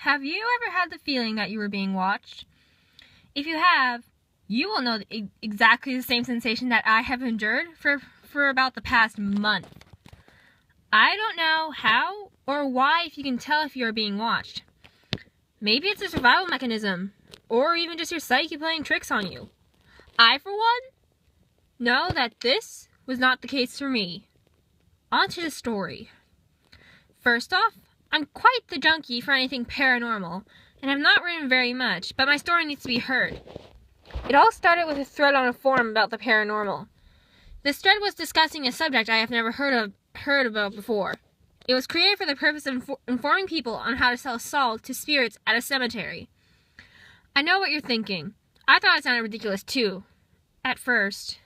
have you ever had the feeling that you were being watched? If you have, you will know exactly the same sensation that I have endured for about the past month. I don't know how or why if you can tell if you are being watched. Maybe it's a survival mechanism, or even just your psyche playing tricks on you. I, for one, know that this was not the case for me. On to the story. First off, I'm quite the junkie for anything paranormal, and have not written very much, but my story needs to be heard. It all started with a thread on a forum about the paranormal. This thread was discussing a subject I have never heard about before. It was created for the purpose of informing people on how to sell salt to spirits at a cemetery. I know what you're thinking. I thought it sounded ridiculous too, at first.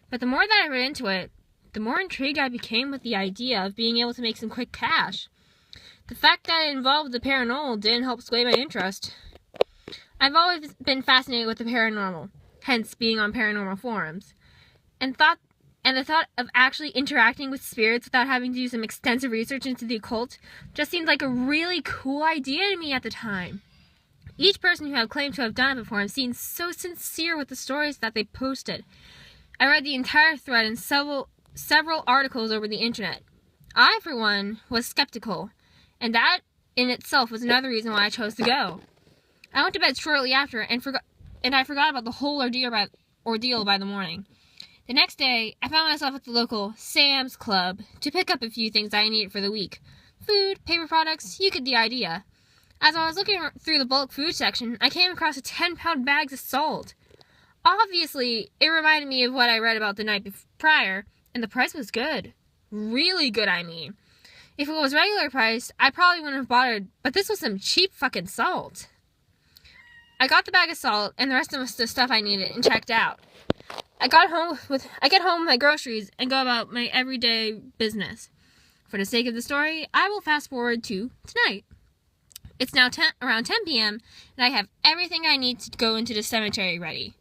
But the more that I read into it, the more intrigued I became with the idea of being able to make some quick cash. The fact that it involved the paranormal didn't help sway my interest. I've always been fascinated with the paranormal, hence being on paranormal forums, and the thought of actually interacting with spirits without having to do some extensive research into the occult just seemed like a really cool idea to me at the time. Each person who had claimed to have done it before seemed so sincere with the stories that they posted. I read the entire thread and several articles over the internet. I, for one, was skeptical, and that in itself was another reason why I chose to go. I went to bed shortly after and I forgot about the whole ordeal by the morning. The next day, I found myself at the local Sam's Club to pick up a few things I needed for the week. Food, paper products, you get the idea. As I was looking through the bulk food section, I came across a 10-pound bag of salt. Obviously, it reminded me of what I read about the night prior, and the price was good. Really good, I mean. If it was regular price, I probably wouldn't have bothered, but this was some cheap fucking salt. I got the bag of salt and the rest of the stuff I needed and checked out. I get home with my groceries and go about my everyday business. For the sake of the story, I will fast forward to tonight. It's now around 10 p.m. and I have everything I need to go into the cemetery ready.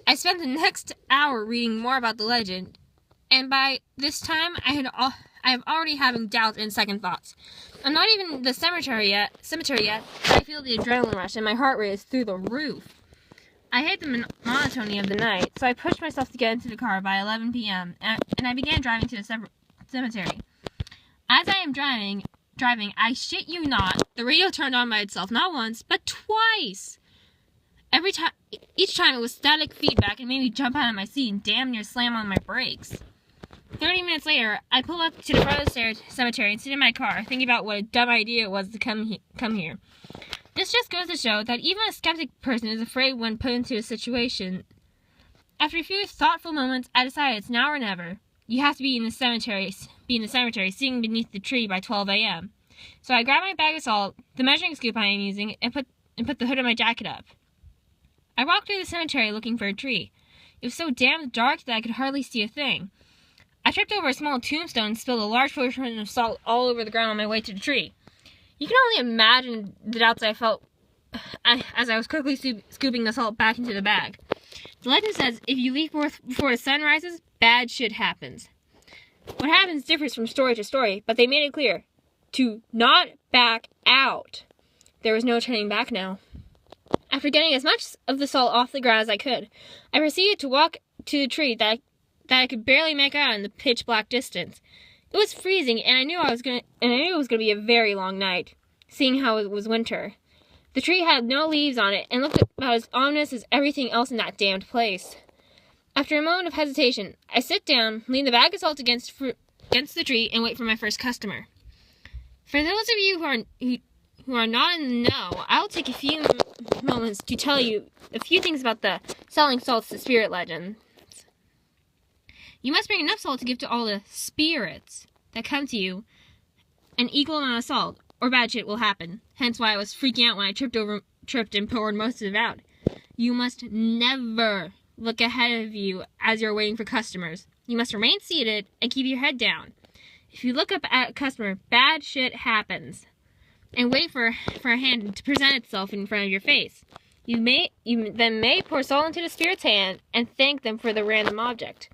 I spent the next hour reading more about the legend, and by this time I am already having doubts and second thoughts. I'm not even in the cemetery yet, but I feel the adrenaline rush and my heart rate is through the roof. I hate the monotony of the night, so I pushed myself to get into the car by 11 p.m., and I began driving to the cemetery. As I am driving, I shit you not, the radio turned on by itself, not once, but twice. Each time it was static feedback and made me jump out of my seat and damn near slam on my brakes. 30 minutes later, I pull up to the front of the cemetery and sit in my car, thinking about what a dumb idea it was to come here. This just goes to show that even a skeptic person is afraid when put into a situation. After a few thoughtful moments, I decided it's now or never. You have to be in the cemetery, sitting beneath the tree by 12 a.m. So I grabbed my bag of salt, the measuring scoop I am using, and put the hood of my jacket up. I walked through the cemetery looking for a tree. It was so damn dark that I could hardly see a thing. I tripped over a small tombstone and spilled a large portion of salt all over the ground on my way to the tree. You can only imagine the doubts I felt as I was quickly scooping the salt back into the bag. The legend says if you leave before the sun rises, bad shit happens. What happens differs from story to story, but they made it clear to not back out. There was no turning back now. After getting as much of the salt off the ground as I could, I proceeded to walk to the tree that I could barely make out in the pitch black distance. It was freezing, and I knew it was going to be a very long night, seeing how it was winter. The tree had no leaves on it, and looked about as ominous as everything else in that damned place. After a moment of hesitation, I sit down, lean the bag of salt against the tree, and wait for my first customer. For those of you who are not in the know, I'll take a few moments to tell you a few things about the selling salts to spirit legends. You must bring enough salt to give to all the spirits that come to you an equal amount of salt, or bad shit will happen. Hence why I was freaking out when I tripped and poured most of it out. You must never look ahead of you as you're waiting for customers. You must remain seated and keep your head down. If you look up at a customer, bad shit happens. And wait for a hand to present itself in front of your face. You then may pour salt into the spirit's hand and thank them for the random object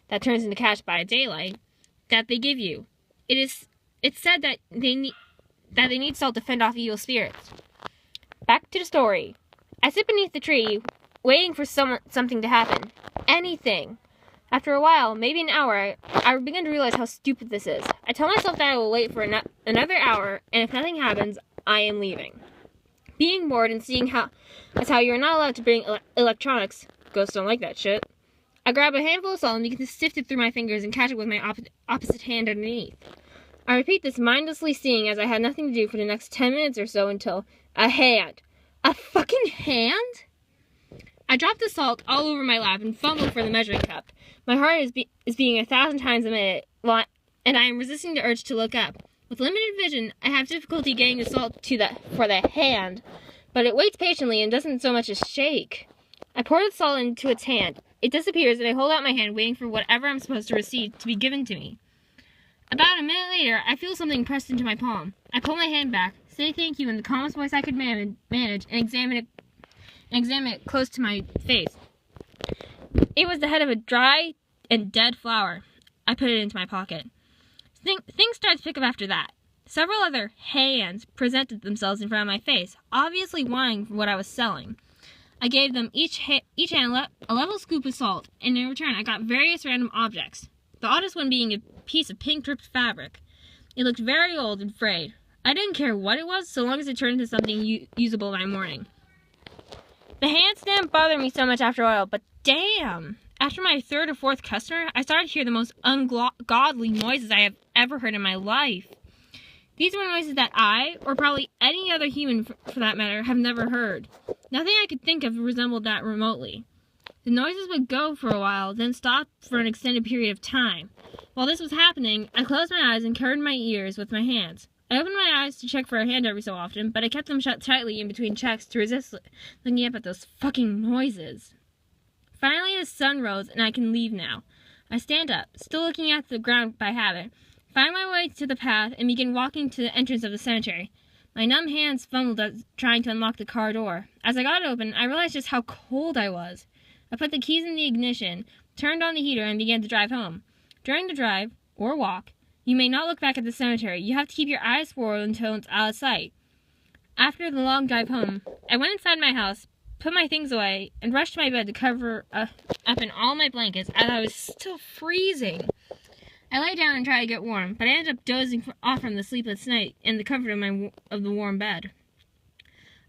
that turns into cash by daylight that they give you. It's said that they need salt to fend off evil spirits. Back to the story. I sit beneath the tree, waiting for something to happen. Anything. After a while, maybe an hour, I begin to realize how stupid this is. I tell myself that I will wait for another hour, and if nothing happens, I am leaving. Being bored and seeing how you're not allowed to bring electronics. Ghosts don't like that shit. I grab a handful of salt and begin to sift it through my fingers and catch it with my opposite hand underneath. I repeat this mindlessly, seeing as I had nothing to do for the next 10 minutes or so until a hand. A fucking hand? I drop the salt all over my lap and fumble for the measuring cup. My heart is beating 1,000 times a minute, and I am resisting the urge to look up. With limited vision, I have difficulty getting the salt for the hand, but it waits patiently and doesn't so much as shake. I pour the salt into its hand. It disappears, and I hold out my hand, waiting for whatever I'm supposed to receive to be given to me. About a minute later, I feel something pressed into my palm. I pull my hand back, say thank you in the calmest voice I could manage, and examine it close to my face. It was the head of a dry and dead flower. I put it into my pocket. Things started to pick up after that. Several other hands presented themselves in front of my face, obviously wanting what I was selling. I gave them each hand a level scoop of salt, and in return I got various random objects. The oddest one being a piece of pink dripped fabric. It looked very old and frayed. I didn't care what it was, so long as it turned into something usable by morning. The hands didn't bother me so much after a while, but damn! After my third or fourth customer, I started to hear the most ungodly noises I have ever heard in my life. These were noises that I, or probably any other human for that matter, have never heard. Nothing I could think of resembled that remotely. The noises would go for a while, then stop for an extended period of time. While this was happening, I closed my eyes and covered my ears with my hands. I opened my eyes to check for a hand every so often, but I kept them shut tightly in between checks to resist looking up at those fucking noises. Finally, the sun rose, and I can leave now. I stand up, still looking at the ground by habit, find my way to the path, and begin walking to the entrance of the cemetery. My numb hands fumbled trying to unlock the car door. As I got it open, I realized just how cold I was. I put the keys in the ignition, turned on the heater, and began to drive home. During the drive, or walk, you may not look back at the cemetery. You have to keep your eyes forward until it's out of sight. After the long drive home, I went inside my house, put my things away, and rushed to my bed to cover up in all my blankets as I was still freezing. I lay down and tried to get warm, but I ended up dozing off from the sleepless night in the comfort of the warm bed.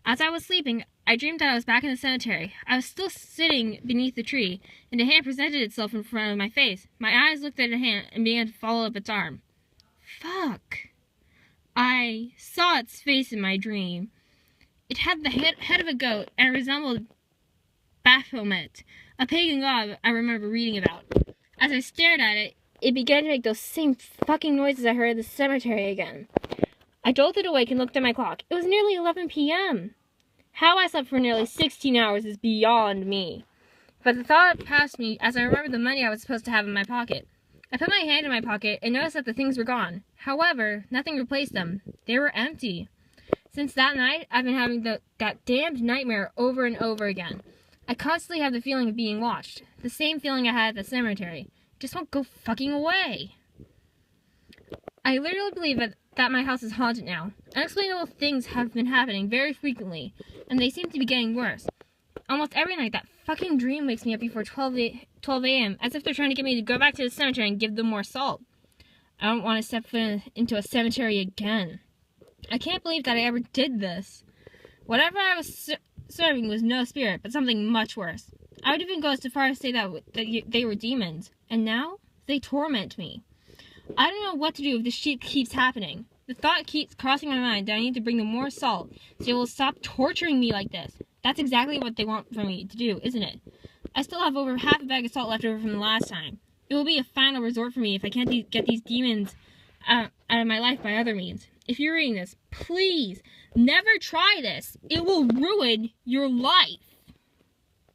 As I was sleeping, I dreamed that I was back in the cemetery. I was still sitting beneath the tree, and a hand presented itself in front of my face. My eyes looked at the hand and began to follow up its arm. Fuck. I saw its face in my dream. It had the head of a goat and resembled Baphomet, a pagan god I remember reading about. As I stared at it, it began to make those same fucking noises I heard at the cemetery again. I jolted awake and looked at my clock. It was nearly 11 p.m. How I slept for nearly 16 hours is beyond me. But the thought passed me as I remembered the money I was supposed to have in my pocket. I put my hand in my pocket and noticed that the things were gone. However, nothing replaced them. They were empty. Since that night, I've been having that damned nightmare over and over again. I constantly have the feeling of being watched. The same feeling I had at the cemetery. It just won't go fucking away. I literally believe that my house is haunted now. Unexplainable things have been happening very frequently, and they seem to be getting worse. Almost every night, that fucking dream wakes me up before 12 a.m., as if they're trying to get me to go back to the cemetery and give them more salt. I don't want to step foot into a cemetery again. I can't believe that I ever did this. Whatever I was serving was no spirit, but something much worse. I would even go so far as to say that they were demons, and now they torment me. I don't know what to do if this shit keeps happening. The thought keeps crossing my mind that I need to bring them more salt so they will stop torturing me like this. That's exactly what they want from me to do, isn't it? I still have over half a bag of salt left over from the last time. It will be a final resort for me if I can't get these demons out of my life by other means. If you're reading this, please never try this. It will ruin your life.